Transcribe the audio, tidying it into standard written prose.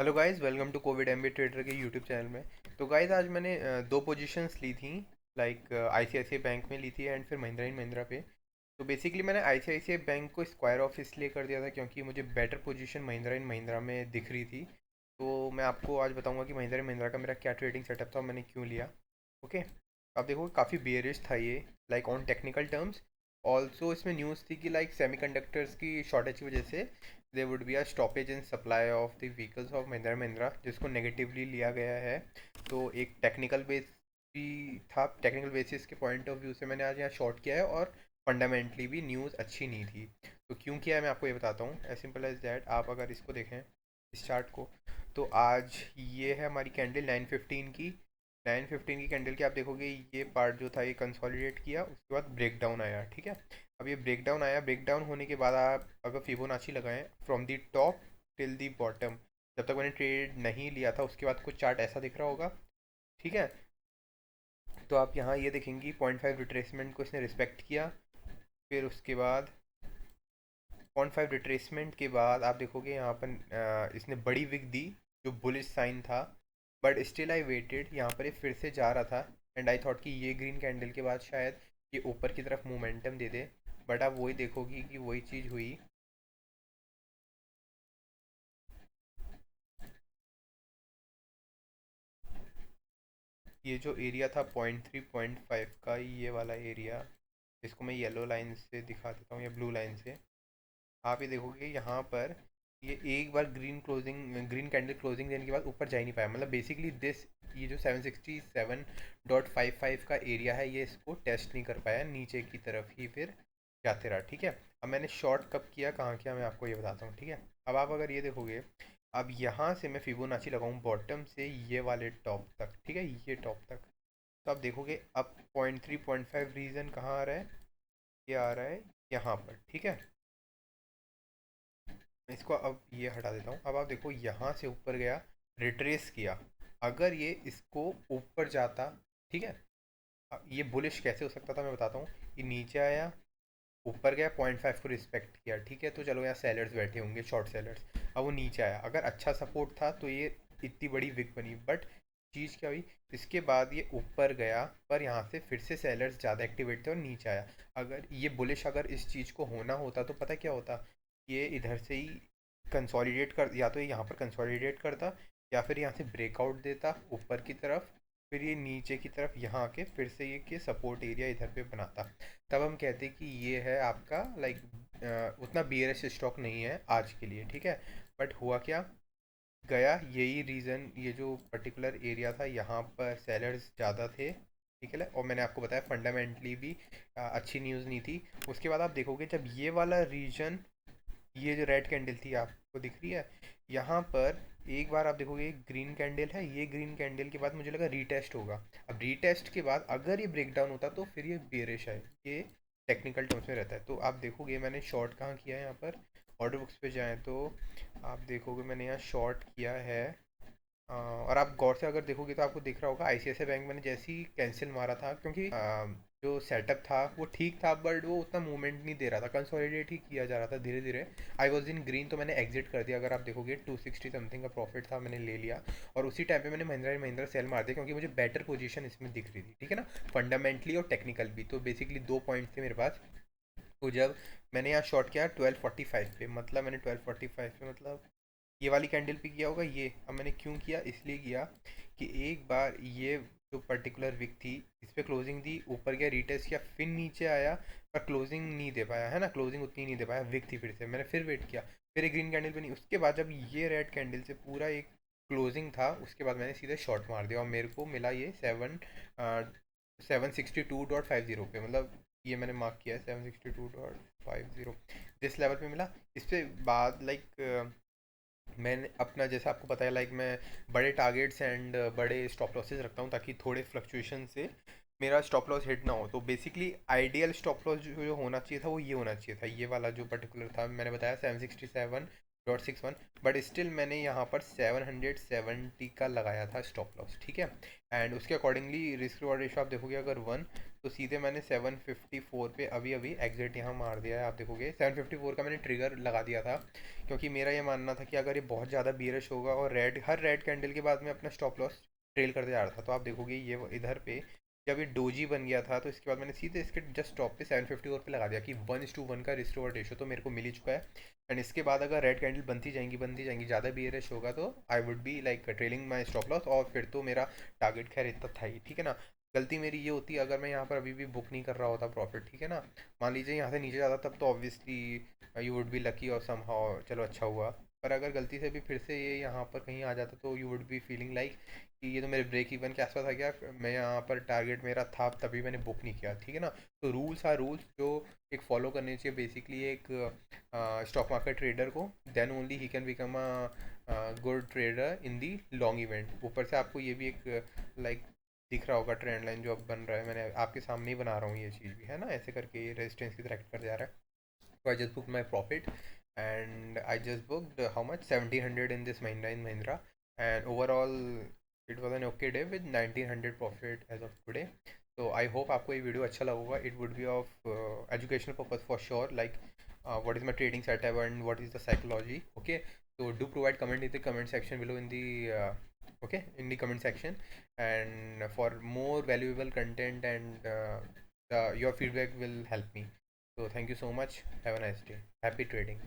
Hello guys, welcome to Kovid MB trader के YouTube channel में। तो गाइस आज मैंने दो पोजीशंस ली थी। लाइक आईसीआईसीआई बैंक में ली थी एंड फिर महिंद्रा एंड महिंद्रा पे। तो बेसिकली मैंने आईसीआईसीआई बैंक को स्क्वायर ऑफ इसलिए कर दिया था क्योंकि मुझे better position Mahindra and Mahindra में दिख रही थी। तो मैं आपको आज बताऊंगा कि महिंद्रा एंड महिंद्रा का मेरा क्या ट्रेडिंग सेटअप था और मैंने क्यों लिया। ओके, आप देखोगे काफ़ी बेयरिश था ये, like on technical terms. Also इसमें न्यूज़ थी कि लाइक सेमीकंडक्टर्स की शॉर्टेज की वजह से there would be a stoppage in supply of the vehicles of Mahindra Mahindra, जिसको नेगेटिवली लिया गया है। तो एक टेक्निकल बेस भी था, टेक्निकल बेसिस के पॉइंट ऑफ व्यू से मैंने आज यहाँ शॉर्ट किया है और फंडामेंटली भी न्यूज़ अच्छी नहीं थी। तो क्यों किया है मैं आपको ये बताता हूँ, एज सिंपल एज दैट। आप अगर इसको देखें, इस चार्ट को, तो आज ये है हमारी कैंडल 9:15 की। 9:15 की कैंडल की आप देखोगे ये पार्ट जो था ये कंसोलिडेट किया, उसके बाद ब्रेक डाउन आया। ठीक है, अब ये ब्रेक डाउन आया, ब्रेक डाउन होने के बाद आप अगर फिबोनाची लगाएं from the top till the bottom, जब तक मैंने ट्रेड नहीं लिया था उसके बाद कुछ चार्ट ऐसा दिख रहा होगा। ठीक है, तो आप यहाँ ये देखेंगी 0.5 रिट्रेसमेंट को इसने रिस्पेक्ट किया। फिर उसके बाद 0.5 रिट्रेसमेंट के बाद आप देखोगे यहाँ पर इसने बड़ी विक दी, जो बुलिश साइन था। बट स्टिल आई वेटेड, यहाँ पर ये फिर से जा रहा था एंड आई थॉट कि ये ग्रीन कैंडल के बाद शायद ये ऊपर की तरफ मोमेंटम दे दे। बट आप वही देखोगी कि वही चीज़ हुई। ये जो एरिया था 0.3 0.5 का, ये वाला एरिया, इसको मैं येलो लाइन से दिखा देता हूँ या ब्लू लाइन से। आप ये देखोगे यहाँ पर ये एक बार ग्रीन कैंडल क्लोजिंग देने के बाद ऊपर जा ही नहीं पाया। मतलब बेसिकली दिस, ये जो 767.55 का एरिया है ये इसको टेस्ट नहीं कर पाया, नीचे की तरफ ही फिर जाते रहा। ठीक है, अब मैंने शॉर्ट कब किया, कहाँ किया, मैं आपको ये बताता हूँ। ठीक है, अब आप अगर ये देखोगे, अब यहाँ से मैं फिबोनाची लगाऊँ बॉटम से ये वाले टॉप तक। ठीक है, ये टॉप तक, तो आप देखोगे अब 0.3 0.5 रीजन कहाँ आ रहा है, ये आ रहा है यहाँ पर। ठीक है, मैं इसको अब ये हटा देता हूँ। अब आप देखो यहाँ से ऊपर गया, रिट्रेस किया। अगर ये इसको ऊपर जाता, ठीक है, ये बुलिश कैसे हो सकता था मैं बताता हूँ। ये नीचे आया, ऊपर गया, 0.5 को रिस्पेक्ट किया। ठीक है, तो चलो यहाँ सेलर्स बैठे होंगे, शॉर्ट सेलर्स। अब वो नीचे आया, अगर अच्छा सपोर्ट था तो ये इतनी बड़ी विक बनी। बट चीज़ क्या हुई, इसके बाद ये ऊपर गया पर यहाँ से फिर से सेलर्स ज़्यादा एक्टिवेट थे और नीचे आया। अगर ये बुलिश, अगर इस चीज़ को होना होता तो पता क्या होता, ये इधर से ही कंसोलिडेट कर, या तो ये यहाँ पर कंसोलिडेट करता या फिर यहाँ से ब्रेकआउट देता ऊपर की तरफ। फिर ये नीचे की तरफ यहाँ आके फिर से ये कि सपोर्ट एरिया इधर पे बनाता। तब हम कहते कि ये है आपका लाइक उतना बीयरिश स्टॉक नहीं है आज के लिए। ठीक है, बट हुआ क्या, गया यही रीज़न, ये जो पर्टिकुलर एरिया था यहाँ पर सेलर्स ज़्यादा थे। ठीक है, और मैंने आपको बताया फंडामेंटली भी अच्छी न्यूज़ नहीं थी। उसके बाद आप देखोगे जब ये वाला रीजन, ये जो रेड कैंडल थी आपको दिख रही है यहाँ पर, एक बार आप देखोगे एक ग्रीन कैंडल है, ये ग्रीन कैंडल के बाद मुझे लगा रीटेस्ट होगा। अब रीटेस्ट के बाद अगर ये ब्रेक डाउन होता तो फिर ये बेरिश है, ये टेक्निकल टर्म्स में रहता है। तो आप देखोगे मैंने शॉर्ट कहाँ किया है, यहाँ पर ऑर्डर बुक्स पे जाएँ तो आप देखोगे मैंने यहाँ शॉर्ट किया है। और आप गौर से अगर देखोगे तो आपको दिख रहा होगा आईसीआईसीआई बैंक मैंने जैसे ही कैंसिल मारा था, क्योंकि जो सेटअप था वो ठीक था बट वो उतना मूवमेंट नहीं दे रहा था, कंसोलिडेट ही किया जा रहा था धीरे धीरे। आई वॉज इन ग्रीन तो मैंने एग्जिट कर दिया। अगर आप देखोगे 260 समथिंग का प्रॉफिट था, मैंने ले लिया। और उसी टाइम पे मैंने महिंद्रा एंड महिंद्रा सेल मार दिया क्योंकि मुझे बेटर पोजीशन इसमें दिख रही थी। ठीक है ना, फंडामेंटली और टेक्निकल भी। तो बेसिकली दो पॉइंट थे मेरे पास। तो जब मैंने यहाँ शॉर्ट किया 12:45 पे, मतलब मैंने 12:45 पे मतलब ये वाली कैंडल पे किया होगा ये। अब मैंने क्यों किया, इसलिए किया कि एक बार ये जो पर्टिकुलर विक थी इस पर क्लोजिंग दी, ऊपर गया, रीटेस्ट किया, फिर नीचे आया पर क्लोजिंग नहीं दे पाया, है ना, क्लोजिंग उतनी नहीं दे पाया, विक थी। फिर से मैंने फिर वेट किया, फिर एक ग्रीन कैंडल पे नहीं। उसके बाद जब ये रेड कैंडल से पूरा एक क्लोजिंग था, उसके बाद मैंने सीधे शॉर्ट मार दिया और मेरे को मिला ये 762.50 पे। मतलब ये मैंने मार्क किया है 762.50, जिस लेवल पे मिला। इससे बाद लाइक मैंने अपना, जैसे आपको पता है, लाइक मैं बड़े टारगेट्स एंड बड़े स्टॉप लॉसेस रखता हूँ ताकि थोड़े फ्लक्चुएशन से मेरा स्टॉप लॉस हिट ना हो। तो बेसिकली आइडियल स्टॉप लॉस जो होना चाहिए था वो ये होना चाहिए था, ये वाला जो पर्टिकुलर था मैंने बताया 767.61। बट स्टिल मैंने यहाँ पर 770 का लगाया था स्टॉप लॉस। ठीक है, एंड उसके अकॉर्डिंगली रिस्क रिवॉर्ड रेशो आप देखोगे अगर 1, तो सीधे मैंने 754 पे अभी अभी एग्जिट यहाँ मार दिया है। आप देखोगे 754 का मैंने ट्रिगर लगा दिया था, क्योंकि मेरा ये मानना था कि अगर ये बहुत ज़्यादा बियरिश होगा और हर रेड कैंडल के बाद मैं अपना स्टॉप लॉस ट्रेल करते जा रहा था। तो आप देखोगे ये इधर पे जब ये डोजी बन गया था, तो इसके बाद मैंने सीधे इसके जस्ट टॉप पे 754 पे लगा दिया कि 1:1 का रिस्क टू रेशो तो मेरे को मिल ही चुका है। एंड इसके बाद अगर रेड कैंडल बनती जाएंगी ज़्यादा बियरिश होगा, तो I would be like trailing my stop loss, और फिर तो मेरा टारगेट खैर इतना था ही, ठीक है ना। गलती मेरी ये होती अगर मैं यहाँ पर अभी भी बुक नहीं कर रहा होता प्रॉफिट, ठीक है ना। मान लीजिए यहाँ से नीचे जाता, तब तो obviously you would be lucky और समहाउ चलो अच्छा हुआ। पर अगर गलती से भी फिर से ये यहाँ पर कहीं आ जाता, तो you would be feeling like कि ये तो मेरे ब्रेक इवन के आसपास आ गया, मैं यहाँ पर टारगेट मेरा था तभी मैंने बुक नहीं किया, ठीक है ना। तो रूल्स आर रूल्स जो एक फॉलो करने चाहिए बेसिकली एक स्टॉक मार्केट ट्रेडर को, देन ओनली ही can become a good trader in the long event. ऊपर से आपको ये भी एक लाइक दिख रहा होगा ट्रेंड लाइन जो अब बन रहा है, मैंने आपके सामने ही बना रहा हूँ, ये चीज़ भी है ना, ऐसे करके ये रेजिस्टेंस की तरह एक्ट कर जा रहा है। So I just booked my profit, and I just booked how much 1700 in this Mahindra and Mahindra, and overall it was an okay day with 1900 profit as of today. So I hope आपको ये video अच्छा लगा होगा. It would be of educational purpose for sure, like what is my trading setup and what is the psychology. Okay, so do provide comment in the comment section below in the okay in the comment section, and for more valuable content, and your feedback will help me. So thank you so much. Have a nice day. Happy trading.